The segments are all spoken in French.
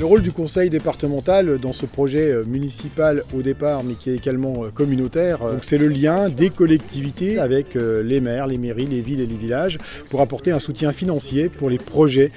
rôle du conseil départemental dans ce projet municipal au départ, mais qui est également communautaire, donc c'est le lien des collectivités avec les maires, les mairies, les villes et les villages pour apporter un soutien financier pour les projets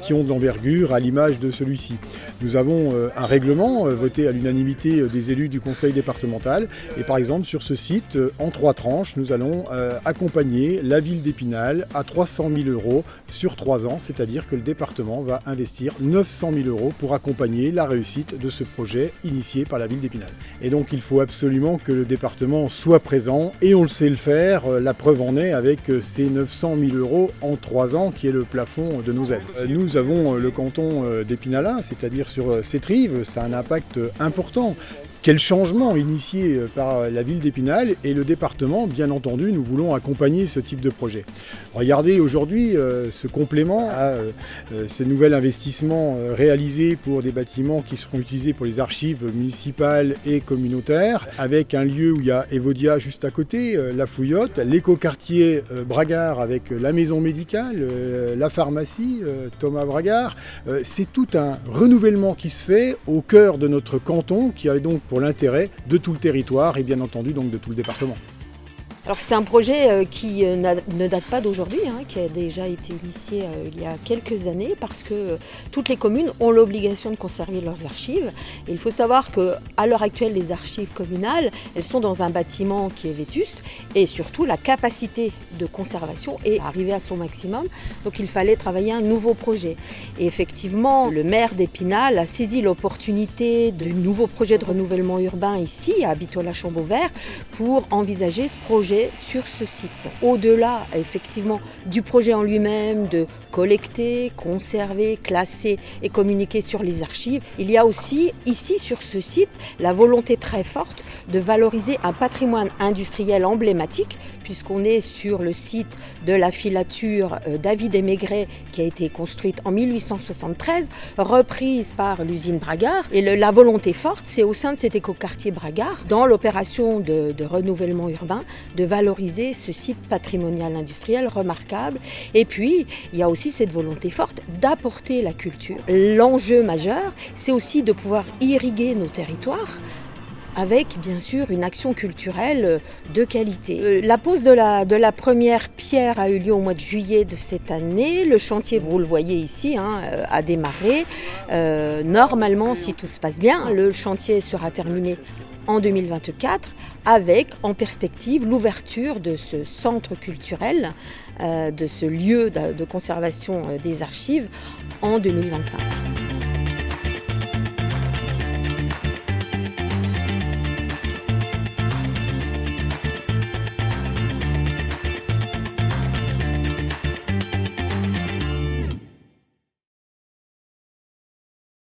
qui ont de l'envergure à l'image de celui-ci. Nous avons un règlement voté à l'unanimité des élus du conseil départemental et par exemple sur ce site, en 3 tranches, nous allons accompagner la ville d'Épinal à 300 000 € sur 3 ans, c'est-à-dire que le département va investir 900 000 € pour accompagner la réussite de ce projet initié par la ville d'Épinal. Et donc il faut absolument que le département soit présent et on le sait le faire, la preuve en est avec ces 900 000 € en 3 ans qui est le plafond de nos aides. Nous avons le canton d'Épinal, c'est-à-dire sur cette rive, ça a un impact important. Quel changement initié par la ville d'Épinal et le département, bien entendu, nous voulons accompagner ce type de projet. Regardez aujourd'hui ce complément à ce nouvel investissement réalisé pour des bâtiments qui seront utilisés pour les archives municipales et communautaires, avec un lieu où il y a Evodia juste à côté, la Fouillotte, l'écoquartier Bragard avec la maison médicale, la pharmacie Thomas Bragard. C'est tout un renouvellement qui se fait au cœur de notre canton, qui a donc pour l'intérêt de tout le territoire et bien entendu donc de tout le département. Alors c'est un projet qui ne date pas d'aujourd'hui, qui a déjà été initié il y a quelques années parce que toutes les communes ont l'obligation de conserver leurs archives. Et il faut savoir qu'à l'heure actuelle, les archives communales, elles sont dans un bâtiment qui est vétuste et surtout la capacité de conservation est arrivée à son maximum. Donc il fallait travailler un nouveau projet. Et effectivement, le maire d'Épinal a saisi l'opportunité du nouveau projet de renouvellement urbain ici, à Bitola-Chambauvert, pour envisager ce projet sur ce site. Au-delà, effectivement, du projet en lui-même, de collecter, conserver, classer et communiquer sur les archives, il y a aussi, ici, sur ce site, la volonté très forte de valoriser un patrimoine industriel emblématique, puisqu'on est sur le site de la filature David et Maigret, qui a été construite en 1873, reprise par l'usine Bragard. Et la volonté forte, c'est au sein de cet écoquartier Bragard, dans l'opération de renouvellement urbain, de valoriser ce site patrimonial industriel remarquable. Et puis, il y a aussi cette volonté forte d'apporter la culture. L'enjeu majeur, c'est aussi de pouvoir irriguer nos territoires avec bien sûr une action culturelle de qualité. La pose de la première pierre a eu lieu au mois de juillet de cette année. Le chantier, vous le voyez ici, a démarré. Normalement, si tout se passe bien, le chantier sera terminé en 2024 avec en perspective l'ouverture de ce centre culturel, de ce lieu de conservation des archives en 2025.